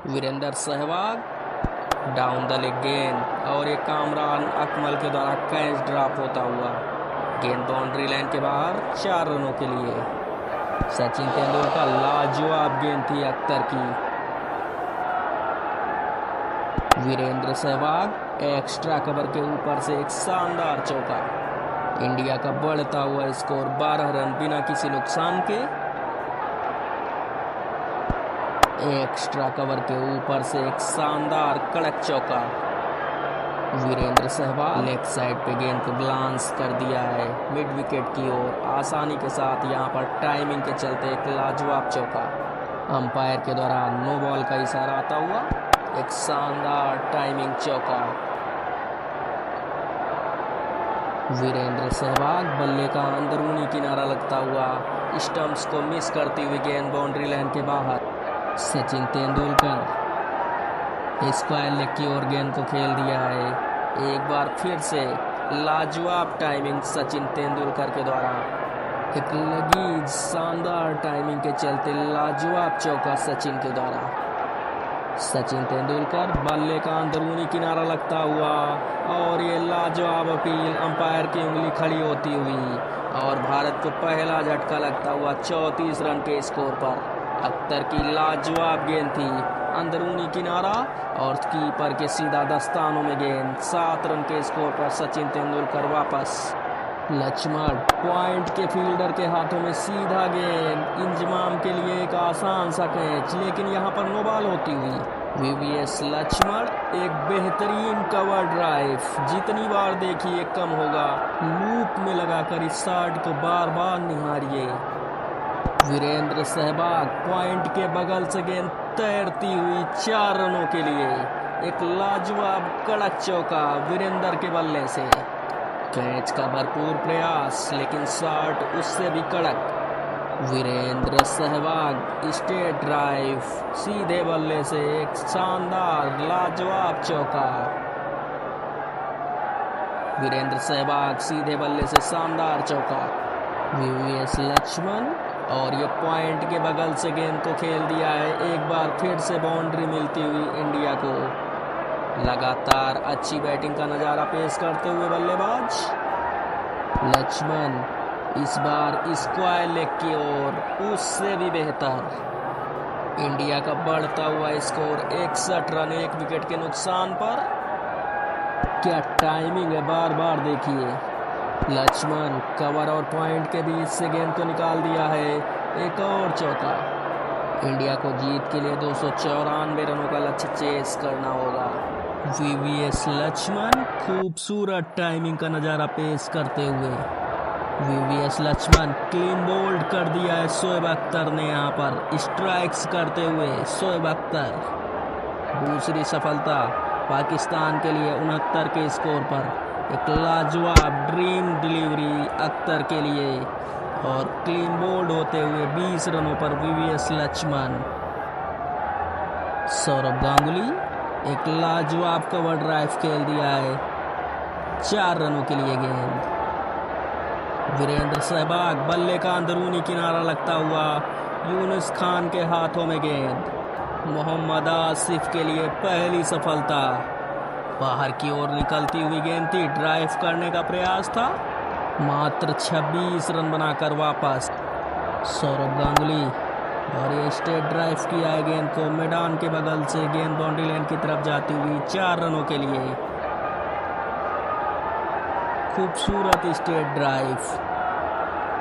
Virendra Sehwag down the leg गेंद और ये कामरान अकमल के द्वारा कैच ड्रॉप होता हुआ गेंद बाउंड्री लाइन के बाहर 4 रनों के लिए। सचिन तेंदुलकर लाजवाब गेंद थी अख्तर की। वीरेंद्र सहवाग एक्स्ट्रा कवर के ऊपर से एक शानदार चौका। इंडिया का बढ़ता हुआ स्कोर 12 रन बिना किसी नुकसान के। एक्स्ट्रा कवर के ऊपर से एक शानदार कड़क चौका। वीरेंद्र सहवाग लेग साइड पे गेंद को ग्लांस कर दिया है मिड विकेट की ओर। आसानी के साथ यहां पर टाइमिंग के चलते एक लाजवाब चौका। अंपायर के द्वारा नो बॉल का इशारा आता हुआ एक शानदार टाइमिंग चौका। वीरेंद्र सहवाग बल्ले का अंदरूनी किनारा लगता हुआ स्टंप्स को मिस करती हुई गेंद बाउंड्री लाइन के बाहर। सचिन तेंदुलकर स्क्वायर लेग की ओर गेंद को खेल दिया है। एक बार फिर से लाजवाब टाइमिंग सचिन तेंदुलकर के द्वारा। एक लगीज शानदार टाइमिंग के चलते लाजवाब चौका सचिन के द्वारा। सचिन तेंदुलकर बल्ले का अंदरूनी किनारा लगता हुआ और ये लाजवाब अपील अंपायर की उंगली खड़ी होती हुई और भारत को पहला झटका लगता हुआ 34 रन के स्कोर पर। अख्तर की लाजवाब गेंद थी अंदरूनी किनारा और कीपर के सीधा दस्तानों में गेंद। 7 रन के स्कोर पर सचिन तेंदुलकर वापस। लक्ष्मण पॉइंट के फील्डर के हाथों में सीधा गेंद। इंजमाम के लिए एक आसान सा कैच लेकिन यहां पर नो बॉल होती हुई। वीवीएस लक्ष्मण एक बेहतरीन कवर ड्राइव। जितनी बार देखिए कम होगा। लूप में लगाकर इस शॉट को बार बार निहारिए। वीरेंद्र सहवाग पॉइंट के बगल से गेंद तैरती हुई 4 रनों के लिए। एक लाजवाब कड़क चौका वीरेंद्र के बल्ले से। कैच का भरपूर प्रयास लेकिन शॉट उससे भी कड़क। वीरेंद्र सहवाग स्ट्रेट ड्राइव सीधे बल्ले से एक शानदार लाजवाब चौका। वीरेंद्र सहवाग सीधे बल्ले से शानदार चौका। वीवीएस लक्ष्मण और ये पॉइंट के बगल से गेंद को खेल दिया है। एक बार फिर से बाउंड्री मिलती हुई इंडिया को। लगातार अच्छी बैटिंग का नजारा पेश करते हुए बल्लेबाज लक्ष्मण इस बार स्क्वायर लेग की ओर उससे भी बेहतर। इंडिया का बढ़ता हुआ स्कोर 61 रन 1 विकेट के नुकसान पर। क्या टाइमिंग है बार बार देखिए। लक्ष्मण कवर और पॉइंट के बीच से गेंद को निकाल दिया है। एक और चौका। इंडिया को जीत के लिए 294 रनों का लक्ष्य चेस करना होगा। वीवीएस लक्ष्मण खूबसूरत टाइमिंग का नजारा पेश करते हुए। वीवीएस लक्ष्मण क्लीन बोल्ड कर दिया है शोएब अख्तर ने। यहाँ पर स्ट्राइक्स करते हुए शोएब अख्तर। दूसरी सफलता पाकिस्तान के लिए 69 के स्कोर पर। एक लाजवाब ड्रीम डिलीवरी अख्तर के लिए और क्लीन बोल्ड होते हुए 20 रनों पर वीवीएस लक्ष्मण। सौरभ गांगुली एक लाजवाब कवर ड्राइव खेल दिया है 4 रनों के लिए गेंद। वीरेंद्र सहवाग बल्ले का अंदरूनी किनारा लगता हुआ यूनुस खान के हाथों में गेंद। मोहम्मद आसिफ के लिए पहली सफलता। बाहर की ओर निकलती हुई गेंद थी। ड्राइव करने का प्रयास था। मात्र 26 रन बनाकर वापस सौरभ गांगुली और ये स्ट्रेट ड्राइव किया है गेंद को मैदान के बगल से। गेंद बाउंड्री लाइन की तरफ जाती हुई 4 रनों के लिए। खूबसूरत straight drive.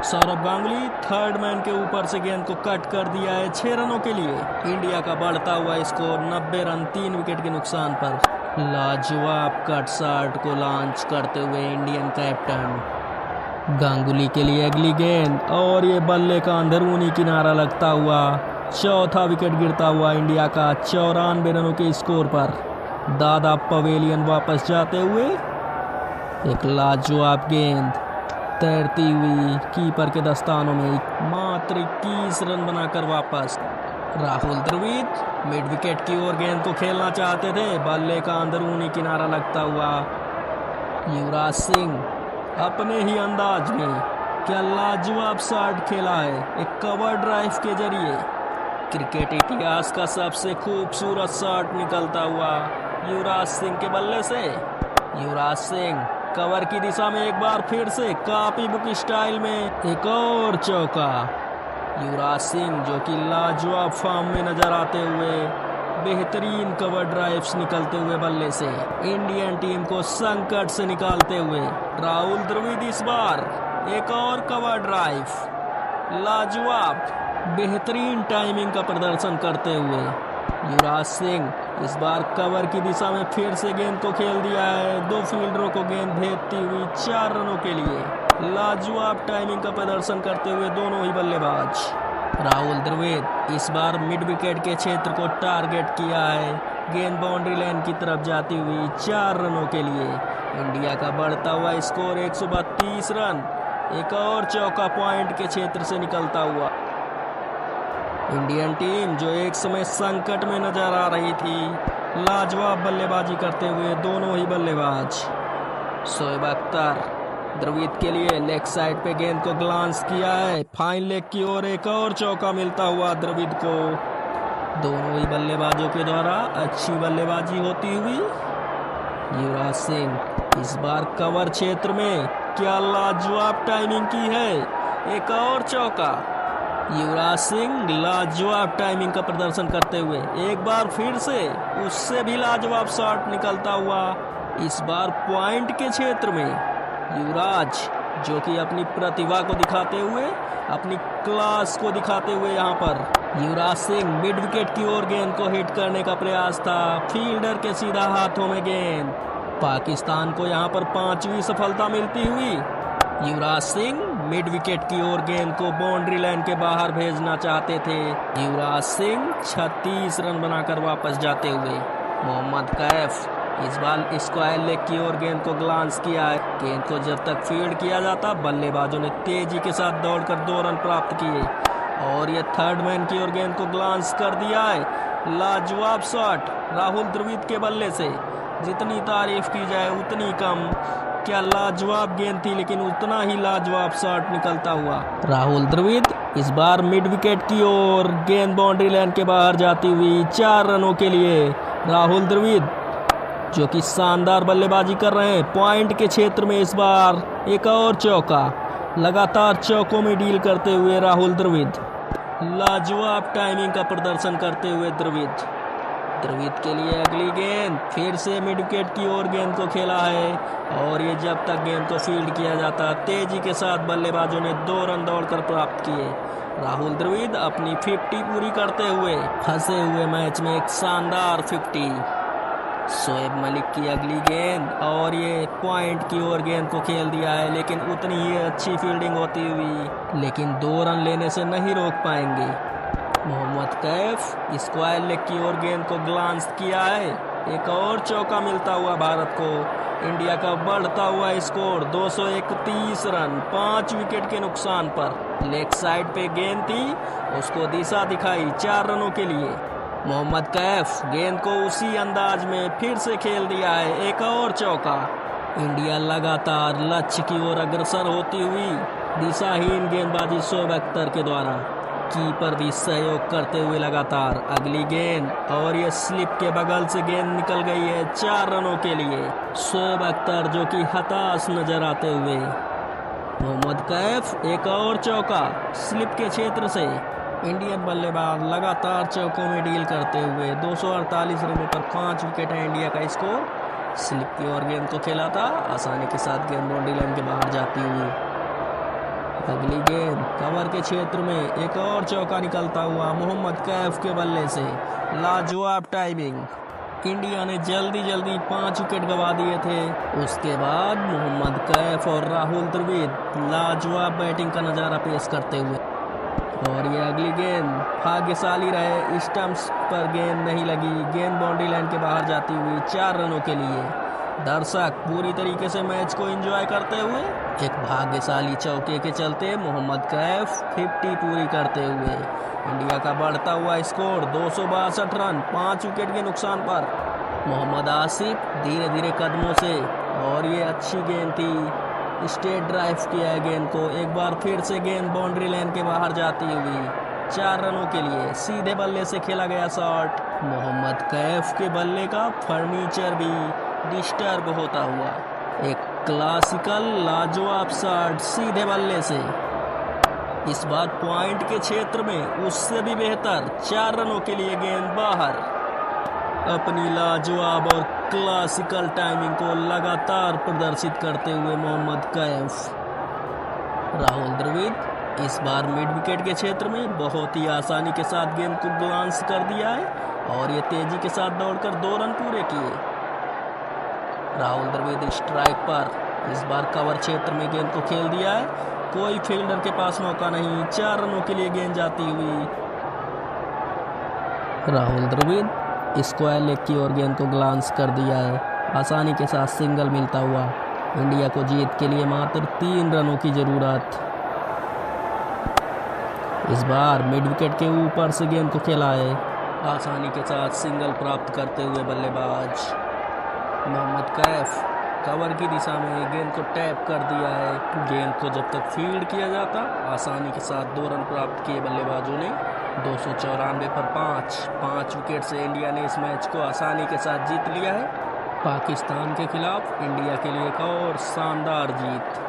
Saurabh Ganguly third man के ऊपर से गेंद को कट कर दिया है 6 रनों के लिए। इंडिया का बढ़ता हुआ स्कोर 90 रन 3 विकेट के नुकसान पर। लाजवाब कट शॉट को लॉन्च करते हुए इंडियन कैप्टन गांगुली के लिए अगली गेंद और ये बल्ले का अंदरूनी किनारा लगता हुआ। चौथा विकेट गिरता हुआ इंडिया का 94 रनों के स्कोर पर। दादा पवेलियन वापस जाते हुए एक लाजवाब गेंद तैरती हुई कीपर के दस्तानों में। मात्र 21 रन बनाकर वापस। राहुल द्रविड़ मिड विकेट की ओर गेंद को खेलना चाहते थे। बल्ले का अंदरूनी किनारा लगता हुआ। युवराज सिंह अपने ही अंदाज में क्या लाजवाब शॉट खेला है एक कवर ड्राइव के जरिए। क्रिकेट इतिहास का सबसे खूबसूरत शॉट निकलता हुआ युवराज सिंह के बल्ले से। युवराज सिंह कवर की दिशा में एक बार फिर से कॉपी बुक स्टाइल में एक और चौका। युवराज सिंह जो कि लाजवाब फॉर्म में नजर आते हुए बेहतरीन कवर ड्राइव्स निकलते हुए बल्ले से इंडियन टीम को संकट से निकालते हुए। राहुल द्रविड़ इस बार एक और कवर ड्राइव लाजवाब बेहतरीन टाइमिंग का प्रदर्शन करते हुए। युवराज सिंह इस बार कवर की दिशा में फिर से गेंद को खेल दिया है। दो फील्डरों को गेंद भेजती हुई 4 रनों के लिए लाजवाब टाइमिंग का प्रदर्शन करते हुए दोनों ही बल्लेबाज। राहुल द्रविड़ इस बार मिड विकेट के क्षेत्र को टारगेट किया है। गेंद बाउंड्री लाइन की तरफ जाती हुई 4 रनों के लिए। इंडिया का बढ़ता हुआ स्कोर 132 रन। एक और चौका पॉइंट के क्षेत्र से निकलता हुआ। इंडियन टीम जो एक समय संकट में नजर आ रही थी, लाजवाब बल्लेबाजी करते हुए दोनों ही बल्लेबाज। शोएब अख्तर द्रविड़ के लिए लेग साइड पे गेंद को ग्लांस किया है। फाइन लेग की ओर एक और चौका मिलता हुआ द्रविड़ को। दोनों ही बल्लेबाजों के द्वारा अच्छी बल्लेबाजी होती हुई। युवराज सिंह इस बार कवर क्षेत्र में क्या लाजवाब टाइमिंग की है। एक और चौका। युवराज सिंह लाजवाब टाइमिंग का प्रदर्शन करते हुए एक बार फिर से उससे भी लाजवाब शॉट निकलता हुआ। इस बार पॉइंट के क्षेत्र में युवराज जो कि अपनी प्रतिभा को दिखाते हुए, अपनी क्लास को दिखाते हुए यहाँ पर युवराज सिंह मिड विकेट की ओर गेंद को हिट करने का प्रयास था। फील्डर के सीधा हाथों में गेंद। पाकिस्तान को यहाँ पर 5वीं सफलता मिलती हुई। युवराज सिंह मिड विकेट की ओर गेंद को बाउंड्री लाइन के बाहर भेजना चाहते थे। युवराज सिंह 36 रन बनाकर वापस जाते हुए। मोहम्मद कैफ इस बार स्क्वायर लेग की ओर गेंद को ग्लांस किया है। गेंद को जब तक फील्ड किया जाता, बल्लेबाजों ने तेजी के साथ दौड़कर 2 रन प्राप्त किए और ये थर्ड मैन की ओर गेंद को ग्लांस कर दिया है। लाजवाब शॉट राहुल द्रविड़ के बल्ले से। जितनी तारीफ की जाए उतनी कम। क्या लाजवाब गेंद थी, लेकिन उतना ही लाजवाब शॉट निकलता हुआ। राहुल द्रविड़ इस बार मिड विकेट की ओर गेंद बाउंड्री लाइन के बाहर जाती हुई 4 रनों के लिए। राहुल द्रविड़ जो कि शानदार बल्लेबाजी कर रहे हैं। पॉइंट के क्षेत्र में इस बार एक और चौका। लगातार चौकों में डील करते हुए राहुल द्रविड़ लाजवाब टाइमिंग का प्रदर्शन करते हुए द्रविड़ के लिए अगली गेंद फिर से मिड विकेट की ओर गेंद को खेला है और ये जब तक गेंद को फील्ड किया जाता, तेजी के साथ बल्लेबाजों ने 2 रन दौड़कर प्राप्त किए। राहुल द्रविड़ अपनी 50 पूरी करते हुए फंसे हुए मैच में एक शानदार 50। शोएब मलिक की अगली गेंद और ये पॉइंट की ओर गेंद को खेल दिया है, लेकिन उतनी ही अच्छी फील्डिंग होती हुई, लेकिन 2 रन लेने से नहीं रोक पाएंगे। मोहम्मद कैफ स्क्वायर लेग की ओर गेंद को ग्लांस किया है। एक और चौका मिलता हुआ भारत को। इंडिया का बढ़ता हुआ स्कोर 231 रन 5 विकेट के नुकसान पर। लेग साइड पे गेंद थी, उसको दिशा दिखाई 4 रनों के लिए। मोहम्मद कैफ गेंद को उसी अंदाज में फिर से खेल दिया है। एक और चौका। इंडिया लगातार लक्ष्य की ओर अग्रसर होती हुई। दिशाहीन गेंदबाजी शोएब अख्तर के द्वारा। कीपर भी सहयोग करते हुए लगातार। अगली गेंद और ये स्लिप के बगल से गेंद निकल गई है 4 रनों के लिए। शोएब अख्तर जो कि हताश नजर आते हुए। मोहम्मद कैफ एक और चौका स्लिप के क्षेत्र से। इंडियन बल्लेबाज लगातार चौकों में डील करते हुए 248 रनों पर 5 विकेट है इंडिया का स्कोर। स्लिप की ओर गेंद को खेला था, आसानी के साथ गेंद बाउंड्री लाइन के बाहर जाती हुई। अगली गेंद कवर के क्षेत्र में एक और चौका निकलता हुआ मोहम्मद कैफ के बल्ले से। लाजवाब टाइमिंग। इंडिया ने जल्दी 5 विकेट गंवा दिए थे। उसके बाद मोहम्मद कैफ और राहुल द्रविड़ लाजवाब बैटिंग का नजारा पेश करते हुए। और ये अगली गेंद भाग्यशाली रहे, स्टंप्स पर गेंद नहीं लगी। गेंद बाउंड्री लाइन के बाहर जाती हुई 4 रनों के लिए। दर्शक पूरी तरीके से मैच को एंजॉय करते हुए। एक भाग्यशाली चौके के चलते मोहम्मद कैफ 50 पूरी करते हुए। इंडिया का बढ़ता हुआ स्कोर 262 रन 5 विकेट के नुकसान पर। मोहम्मद आसिफ धीरे धीरे कदमों से और ये अच्छी गेंद थी। स्ट्रेट ड्राइव किया है गेंद को। एक बार फिर से गेंद बाउंड्री लाइन के बाहर जाती हुई। 4 रनों के लिए। सीधे बल्ले से खेला गया शॉट, मोहम्मद कैफ के बल्ले का फर्नीचर भी डिस्टर्ब होता हुआ। एक क्लासिकल लाजवाब शॉट सीधे बल्ले से, इस बार पॉइंट के क्षेत्र में उससे भी बेहतर। 4 रनों के लिए गेंद बाहर। अपनी लाजवाब और क्लासिकल टाइमिंग को लगातार प्रदर्शित करते हुए मोहम्मद कैफ। राहुल द्रविड़ इस बार मिड विकेट के क्षेत्र में बहुत ही आसानी के साथ गेंद को ग्लांस कर दिया है और ये तेजी के साथ दौड़कर 2 रन पूरे किए। राहुल द्रविड़ स्ट्राइक पर इस बार कवर क्षेत्र में गेंद को खेल दिया है, कोई फील्डर के पास मौका नहीं। 4 रनों के लिए गेंद जाती हुई। राहुल द्रविड़ स्क्वायर लेग की ओर गेंद को ग्लांस कर दिया है, आसानी के साथ सिंगल मिलता हुआ। इंडिया को जीत के लिए मात्र 3 रनों की जरूरत। इस बार मिड विकेट के ऊपर से गेंद को खेला है, आसानी के साथ सिंगल प्राप्त करते हुए बल्लेबाज मोहम्मद कैफ कवर की दिशा में गेंद को टैप कर दिया है। गेंद को जब तक फील्ड किया जाता, आसानी के साथ 2 रन प्राप्त किए बल्लेबाजों ने। 294 पर 5 विकेट से इंडिया ने इस मैच को आसानी के साथ जीत लिया है। पाकिस्तान के खिलाफ इंडिया के लिए एक और शानदार जीत।